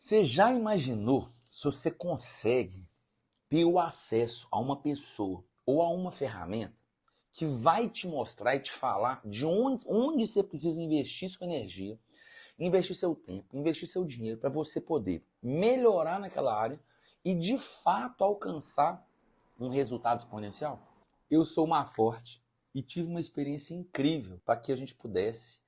Você já imaginou se você consegue ter o acesso a uma pessoa ou a uma ferramenta que vai te mostrar e te falar de onde você precisa investir sua energia, investir seu tempo, investir seu dinheiro para você poder melhorar naquela área e de fato alcançar um resultado exponencial? Eu sou uma forte e tive uma experiência incrível para que a gente pudesse,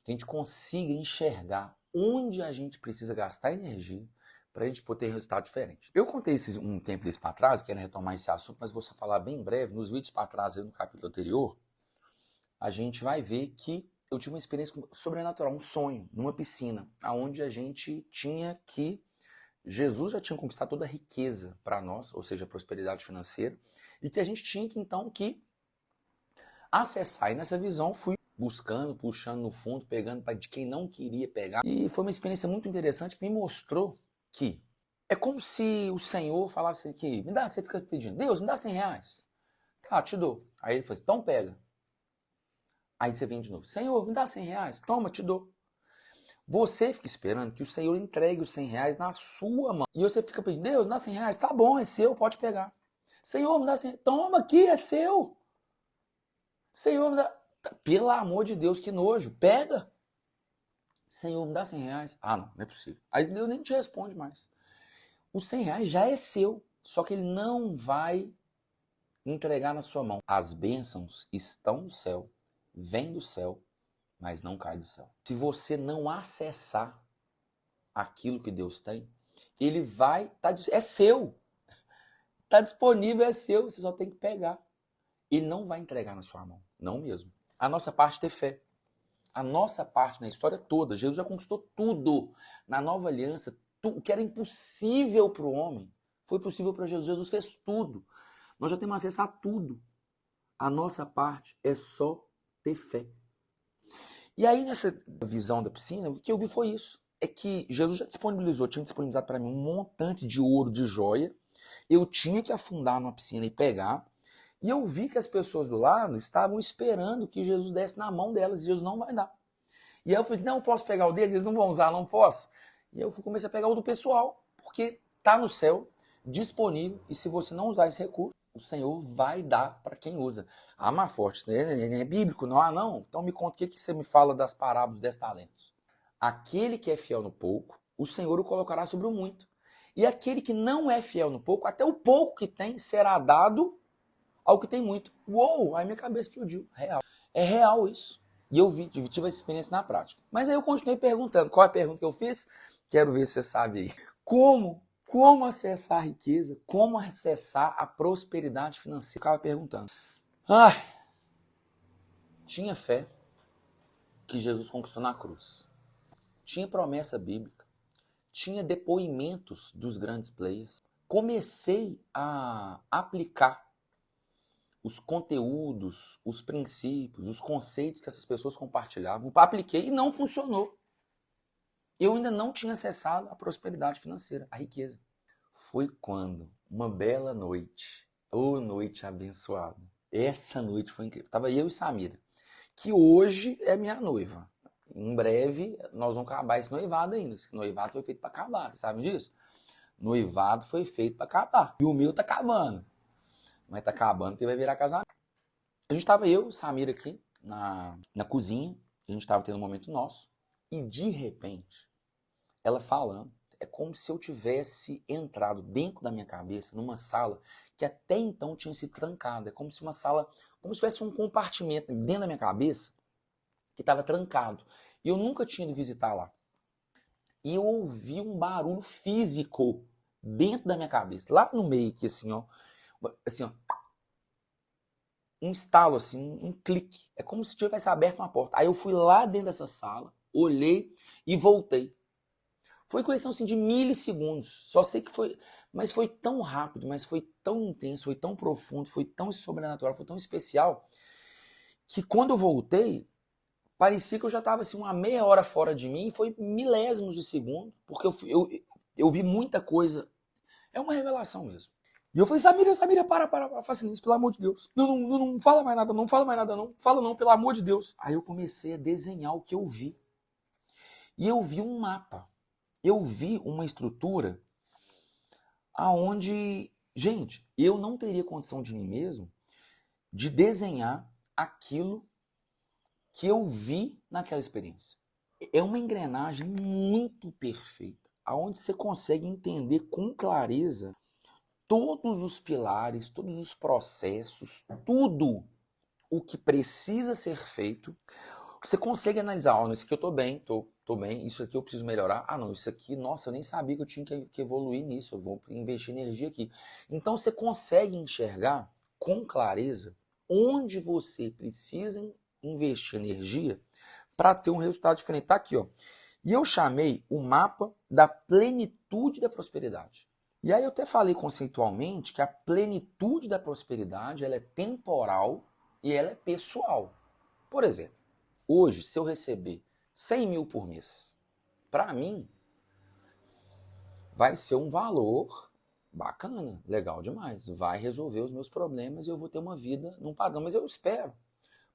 que a gente consiga enxergar onde a gente precisa gastar energia para a gente poder ter resultado diferente. Eu contei um tempo desse para trás, quero retomar esse assunto, mas vou falar bem breve. Nos vídeos para trás, no capítulo anterior, a gente vai ver que eu tive uma experiência sobrenatural, um sonho, numa piscina, onde a gente tinha que... Jesus já tinha conquistado toda a riqueza para nós, ou seja, a prosperidade financeira, e que a gente tinha que, então, que acessar. E nessa visão fui buscando, puxando no fundo, pegando de quem não queria pegar. E foi uma experiência muito interessante que me mostrou que é como se o Senhor falasse que, me dá, você fica pedindo, Deus, me dá 100 reais. Tá, te dou. Aí ele fala, então pega. Aí você vem de novo, Senhor, me dá 100 reais. Toma, te dou. Você fica esperando que o Senhor entregue os 100 reais na sua mão. E você fica pedindo, Deus, me dá 100 reais. Tá bom, é seu, pode pegar. Senhor, me dá 100 reais. Toma aqui, é seu. Senhor, me dá... Pelo amor de Deus, que nojo. Pega. Senhor, me dá 100 reais. Ah, não é possível. Aí Deus nem te responde mais. Os 100 reais já é seu, só que ele não vai entregar na sua mão. As bênçãos estão no céu, vêm do céu, mas não cai do céu. Se você não acessar aquilo que Deus tem, ele vai... é seu. Está disponível, é seu, você só tem que pegar. Ele não vai entregar na sua mão, não mesmo. A nossa parte é ter fé. A nossa parte na história toda, Jesus já conquistou tudo. Na nova aliança, o que era impossível para o homem, foi possível para Jesus. Jesus fez tudo. Nós já temos acesso a tudo. A nossa parte é só ter fé. E aí, nessa visão da piscina, o que eu vi foi isso. É que Jesus já disponibilizou, tinha disponibilizado para mim um montante de ouro, de joia. Eu tinha que afundar numa piscina e pegar. E eu vi que as pessoas do lado estavam esperando que Jesus desse na mão delas. E Jesus não vai dar. E aí eu falei, não, posso pegar o deles? Eles não vão usar, não posso? E eu comecei a pegar o do pessoal. Porque está no céu, disponível. E se você não usar esse recurso, o Senhor vai dar para quem usa. Ah, mas forte, né? É bíblico, não? Ah, não? Então me conta o que você me fala das parábolas 10 talentos. Aquele que é fiel no pouco, o Senhor o colocará sobre o muito. E aquele que não é fiel no pouco, até o pouco que tem será dado ao que tem muito. Uou! Aí minha cabeça explodiu. Real. É real isso. E eu tive essa experiência na prática. Mas aí eu continuei perguntando. Qual é a pergunta que eu fiz? Quero ver se você sabe aí. Como acessar a riqueza? Como acessar a prosperidade financeira? Eu ficava perguntando. Tinha fé que Jesus conquistou na cruz. Tinha promessa bíblica. Tinha depoimentos dos grandes players. Comecei a aplicar os conteúdos, os princípios, os conceitos que essas pessoas compartilhavam. Apliquei e não funcionou. Eu ainda não tinha acessado a prosperidade financeira, a riqueza. Foi quando, uma bela noite, noite abençoada. Essa noite foi incrível. Tava eu e Samira, que hoje é minha noiva. Em breve nós vamos acabar esse noivado ainda. Esse noivado foi feito para acabar, você sabe disso? Noivado foi feito para acabar. E o meu tá acabando. Mas tá acabando porque vai virar casamento. A gente tava eu e Samira aqui na cozinha. A gente tava tendo um momento nosso. E de repente, ela falando, é como se eu tivesse entrado dentro da minha cabeça numa sala que até então tinha sido trancada. É como se uma sala, como se tivesse um compartimento dentro da minha cabeça que estava trancado. E eu nunca tinha ido visitar lá. E eu ouvi um barulho físico dentro da minha cabeça, lá no meio aqui, assim, ó. Um estalo, assim, um clique. É como se tivesse aberto uma porta. Aí eu fui lá dentro dessa sala, olhei e voltei. Foi questão assim, de milissegundos. Só sei que foi... Mas foi tão rápido, mas foi tão intenso, foi tão profundo, foi tão sobrenatural, foi tão especial, que quando eu voltei, parecia que eu já estava assim, uma meia hora fora de mim, e foi milésimos de segundo, porque eu vi muita coisa. É uma revelação mesmo. E eu falei, Samira, para, faça isso, pelo amor de Deus. Não fala mais nada, não fala mais nada, não. Fala não, pelo amor de Deus. Aí eu comecei a desenhar o que eu vi. E eu vi um mapa. eu vi uma estrutura aonde, gente, eu não teria condição de mim mesmo de desenhar aquilo que eu vi naquela experiência. É uma engrenagem muito perfeita, aonde você consegue entender com clareza todos os pilares, todos os processos, tudo o que precisa ser feito. Você consegue analisar, isso aqui eu tô bem, tô bem, isso aqui eu preciso melhorar. Ah, não, isso aqui, nossa, eu nem sabia que eu tinha que evoluir nisso, eu vou investir energia aqui. Então você consegue enxergar com clareza onde você precisa investir energia para ter um resultado diferente. Tá aqui, ó. E eu chamei o mapa da plenitude da prosperidade. E aí eu até falei conceitualmente que a plenitude da prosperidade ela é temporal e ela é pessoal. Por exemplo, hoje, se eu receber 100 mil por mês, para mim, vai ser um valor bacana, legal demais. Vai resolver os meus problemas e eu vou ter uma vida num padrão. Mas eu espero,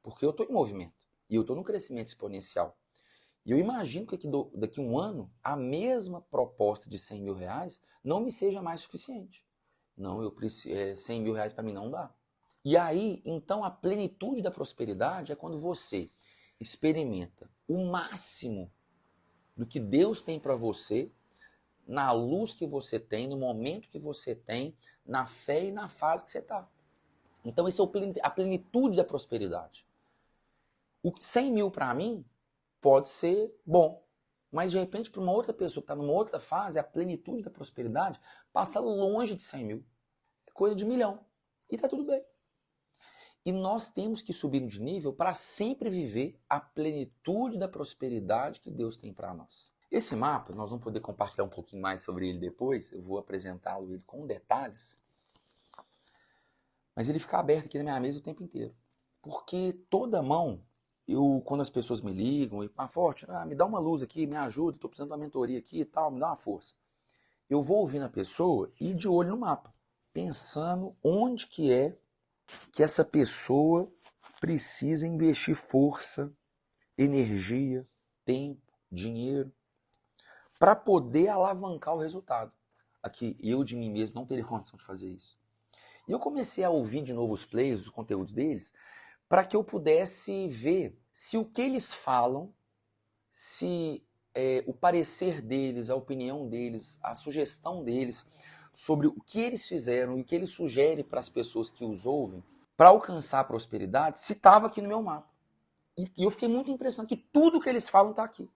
porque eu estou em movimento e eu estou num crescimento exponencial. E eu imagino que daqui a um ano, a mesma proposta de 100 mil reais não me seja mais suficiente. Não, eu preciso, 100 mil reais para mim não dá. E aí, então, a plenitude da prosperidade é quando você experimenta o máximo do que Deus tem para você, na luz que você tem, no momento que você tem, na fé e na fase que você está. Então, esse é a plenitude da prosperidade. O 100 mil para mim pode ser bom, mas de repente para uma outra pessoa que está numa outra fase, a plenitude da prosperidade passa longe de 100 mil. É coisa de 1 milhão. E está tudo bem. E nós temos que subir de nível para sempre viver a plenitude da prosperidade que Deus tem para nós. Esse mapa, nós vamos poder compartilhar um pouquinho mais sobre ele depois, eu vou apresentá-lo ele com detalhes, mas ele fica aberto aqui na minha mesa o tempo inteiro. Porque toda mão, quando as pessoas me ligam, e Forte, me dá uma luz aqui, me ajuda, estou precisando de uma mentoria aqui e tal, me dá uma força. Eu vou ouvindo a pessoa e de olho no mapa, pensando onde que é que essa pessoa precisa investir força, energia, tempo, dinheiro, para poder alavancar o resultado. Aqui, eu de mim mesmo não teria condição de fazer isso. E eu comecei a ouvir de novo os players, os conteúdos deles, para que eu pudesse ver se o que eles falam, se o parecer deles, a opinião deles, a sugestão deles sobre o que eles fizeram e o que eles sugerem para as pessoas que os ouvem, para alcançar a prosperidade, se estava aqui no meu mapa. E eu fiquei muito impressionado que tudo que eles falam está aqui.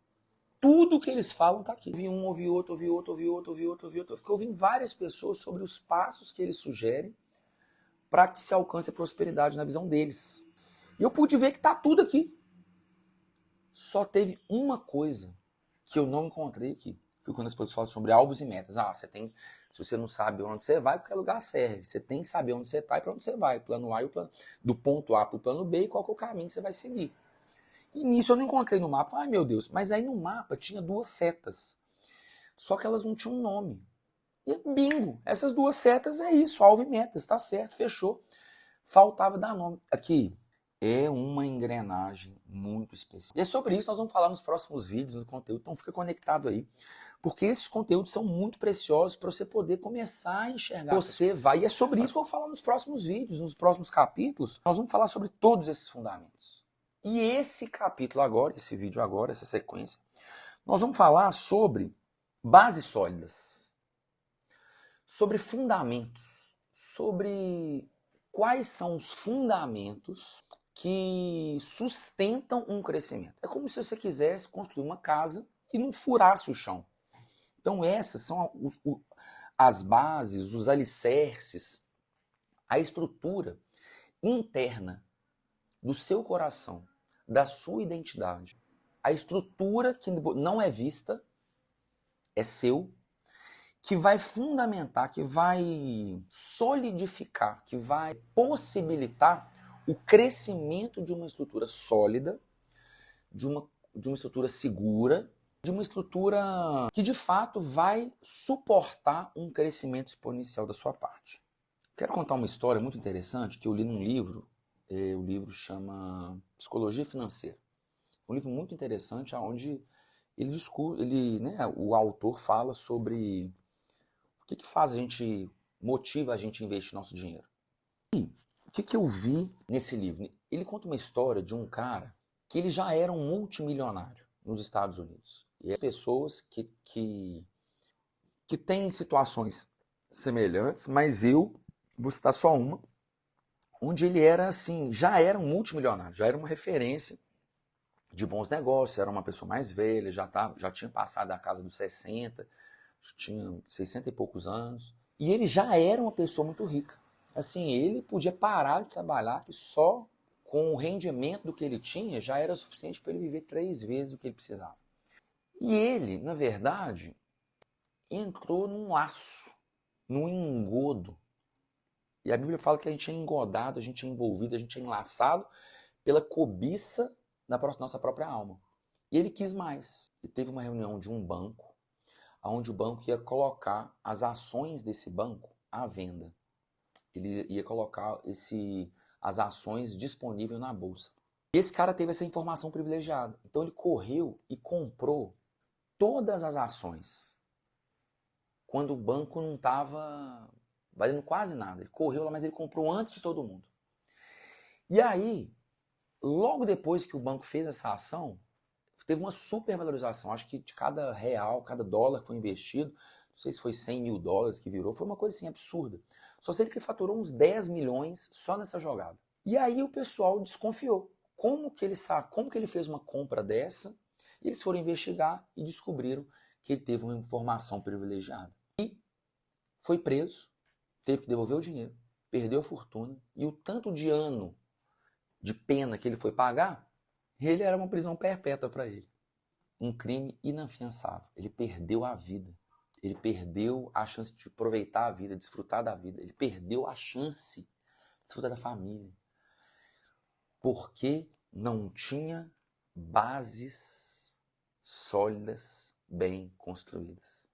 Tudo que eles falam está aqui. Ouvi um, ouvi outro, ouvi outro, ouvi outro, ouvi outro, ouvi outro. Eu fiquei ouvindo várias pessoas sobre os passos que eles sugerem para que se alcance a prosperidade na visão deles. E eu pude ver que está tudo aqui. Só teve uma coisa que eu não encontrei aqui. Foi quando as pessoas falam sobre alvos e metas. Se você não sabe onde você vai, qualquer lugar serve. Você tem que saber onde você está e para onde você vai. Plano A e do ponto A para o plano B e qual que é o caminho que você vai seguir. E nisso eu não encontrei no mapa. Ai, meu Deus. Mas aí no mapa tinha 2 setas. Só que elas não tinham nome. E bingo, essas 2 setas é isso, alvo e metas, tá certo, fechou. Faltava dar nome. Aqui é uma engrenagem muito especial. E é sobre isso que nós vamos falar nos próximos vídeos, no conteúdo, então fica conectado aí. Porque esses conteúdos são muito preciosos para você poder começar a enxergar. Você vai, e é sobre isso que eu vou falar nos próximos vídeos, nos próximos capítulos, nós vamos falar sobre todos esses fundamentos. E esse capítulo agora, esse vídeo agora, essa sequência, nós vamos falar sobre bases sólidas, sobre fundamentos, sobre quais são os fundamentos que sustentam um crescimento. É como se você quisesse construir uma casa e não furasse o chão. Então essas são as bases, os alicerces, a estrutura interna do seu coração, da sua identidade. A estrutura que não é vista, é seu, que vai fundamentar, que vai solidificar, que vai possibilitar o crescimento de uma estrutura sólida, de uma estrutura segura, de uma estrutura que de fato vai suportar um crescimento exponencial da sua parte. Quero contar uma história muito interessante que eu li num livro, o livro chama Psicologia Financeira. Um livro muito interessante, onde o autor fala sobre o que faz motiva a gente a investir nosso dinheiro. E o que eu vi nesse livro? Ele conta uma história de um cara que ele já era um multimilionário nos Estados Unidos. E as pessoas que têm situações semelhantes, mas eu vou citar só uma, onde ele era assim, já era um multimilionário, já era uma referência de bons negócios, era uma pessoa mais velha, já tinha passado da casa dos 60, tinha 60 e poucos anos, e ele já era uma pessoa muito rica. Assim, ele podia parar de trabalhar, que só com o rendimento do que ele tinha já era suficiente para ele viver 3 vezes o que ele precisava. E ele, na verdade, entrou num laço, num engodo. E a Bíblia fala que a gente é engodado, a gente é envolvido, a gente é enlaçado pela cobiça da nossa própria alma. E ele quis mais. Ele teve uma reunião de um banco, onde o banco ia colocar as ações desse banco à venda. Ele ia colocar as ações disponíveis na bolsa. E esse cara teve essa informação privilegiada. Então ele correu e comprou todas as ações quando o banco não estava valendo quase nada. Ele correu lá, mas ele comprou antes de todo mundo. E aí, logo depois que o banco fez essa ação, teve uma supervalorização. Acho que de cada real, cada dólar que foi investido, não sei se foi 100 mil dólares que virou, foi uma coisa assim absurda. Só sei que ele faturou uns 10 milhões só nessa jogada. E aí o pessoal desconfiou. Como que ele fez uma compra dessa? E eles foram investigar e descobriram que ele teve uma informação privilegiada. E foi preso, teve que devolver o dinheiro, perdeu a fortuna, e o tanto de ano de pena que ele foi pagar, ele era uma prisão perpétua para ele. Um crime inafiançável. Ele perdeu a vida. Ele perdeu a chance de aproveitar a vida, desfrutar da vida. Ele perdeu a chance de desfrutar da família. Porque não tinha bases sólidas, bem construídas.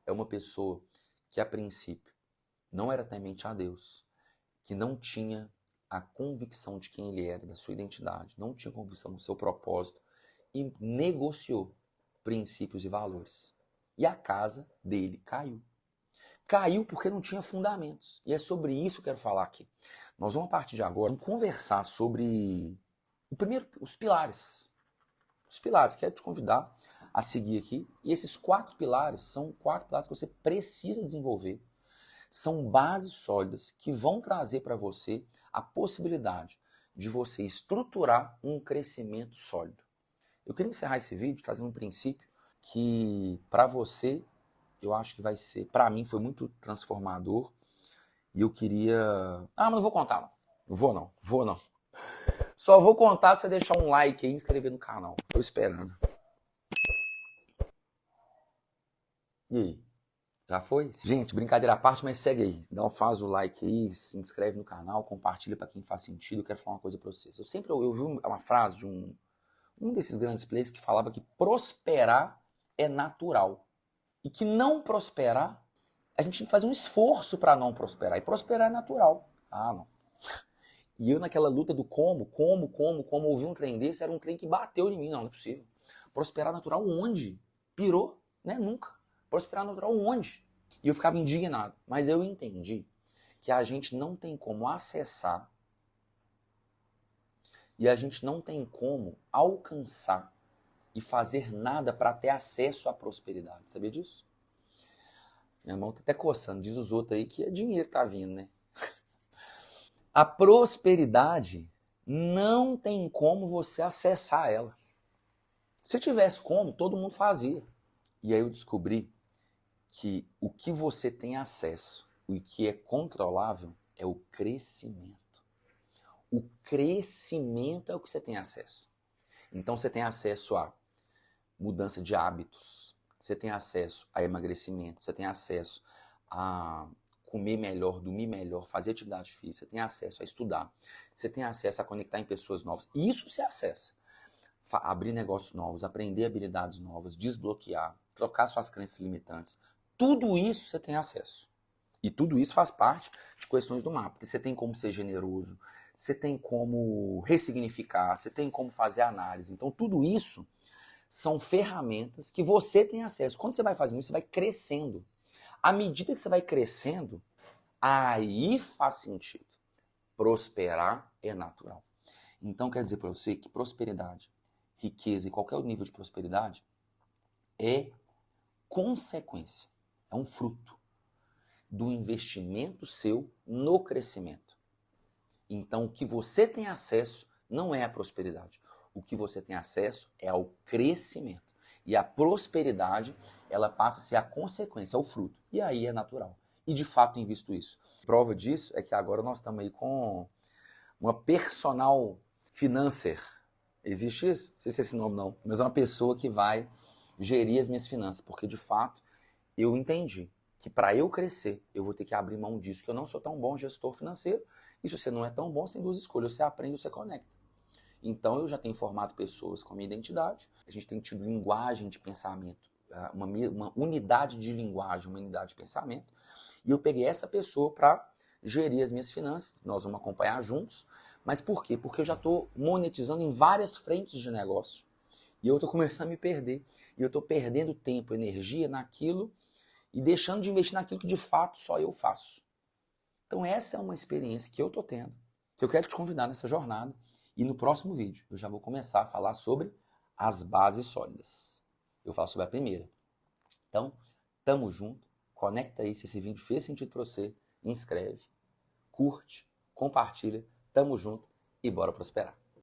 É uma pessoa que, a princípio, não era temente a Deus, que não tinha a convicção de quem ele era, da sua identidade, não tinha convicção do seu propósito e negociou princípios e valores. E a casa dele caiu. Caiu porque não tinha fundamentos. E é sobre isso que eu quero falar aqui. Nós vamos, a partir de agora, conversar sobre os pilares. Os pilares. Quero te convidar a seguir aqui. E esses 4 pilares são 4 pilares que você precisa desenvolver. São bases sólidas que vão trazer para você a possibilidade de você estruturar um crescimento sólido. Eu queria encerrar esse vídeo trazendo um princípio que, para você, eu acho que vai ser, para mim, foi muito transformador. E eu queria... mas não vou contar, não. Vou não. Só vou contar se você deixar um like aí e inscrever no canal. Tô esperando. E aí? Já foi? Gente, brincadeira à parte, mas segue aí. Faz o like aí, se inscreve no canal, compartilha para quem faz sentido. Eu quero falar uma coisa para vocês. Eu vi uma frase de um desses grandes players que falava que prosperar é natural. E que não prosperar, a gente tem que fazer um esforço para não prosperar. E prosperar é natural. Não. E eu naquela luta do como, ouvi um trem desse, era um trem que bateu em mim. Não é possível. Prosperar natural onde? Pirou? Né? Nunca. Prosperar natural onde? E eu ficava indignado. Mas eu entendi que a gente não tem como acessar e a gente não tem como alcançar e fazer nada para ter acesso à prosperidade. Sabia disso? Minha mão tá até coçando. Diz os outros aí que é dinheiro que tá vindo, né? A prosperidade não tem como você acessar ela. Se tivesse como, todo mundo fazia. E aí eu descobri que o que você tem acesso, o que é controlável, é o crescimento. O crescimento é o que você tem acesso. Então você tem acesso a mudança de hábitos, você tem acesso a emagrecimento, você tem acesso a comer melhor, dormir melhor, fazer atividade física, você tem acesso a estudar, você tem acesso a conectar em pessoas novas. Isso você acessa. Abrir negócios novos, aprender habilidades novas, desbloquear, trocar suas crenças limitantes. Tudo isso você tem acesso. E tudo isso faz parte de questões do mapa. Você tem como ser generoso, você tem como ressignificar, você tem como fazer análise. Então tudo isso são ferramentas que você tem acesso. Quando você vai fazendo isso, você vai crescendo. À medida que você vai crescendo, aí faz sentido. Prosperar é natural. Então, quer dizer para você que prosperidade, riqueza e qualquer nível de prosperidade é consequência, é um fruto do investimento seu no crescimento. Então, o que você tem acesso não é a prosperidade. O que você tem acesso é ao crescimento. E a prosperidade, ela passa a ser a consequência, o fruto. E aí é natural. E de fato tem visto isso. Prova disso é que agora nós estamos aí com uma personal financer. Existe isso? Não sei se é esse nome não, mas é uma pessoa que vai gerir as minhas finanças, porque de fato eu entendi que para eu crescer, eu vou ter que abrir mão disso, que eu não sou tão bom gestor financeiro, e se você não é tão bom, você tem duas escolhas, você aprende ou você conecta. Então eu já tenho formado pessoas com a minha identidade, a gente tem tido linguagem de pensamento, uma unidade de linguagem, uma unidade de pensamento, e eu peguei essa pessoa para gerir as minhas finanças, nós vamos acompanhar juntos, mas por quê? Porque eu já estou monetizando em várias frentes de negócio, e eu estou começando a me perder, e eu estou perdendo tempo, energia naquilo, e deixando de investir naquilo que de fato só eu faço. Então essa é uma experiência que eu estou tendo, que eu quero te convidar nessa jornada, e no próximo vídeo eu já vou começar a falar sobre as bases sólidas. Eu falo sobre a primeira. Então, tamo junto, conecta aí se esse vídeo fez sentido para você, inscreve, curte, compartilha, tamo junto e bora prosperar.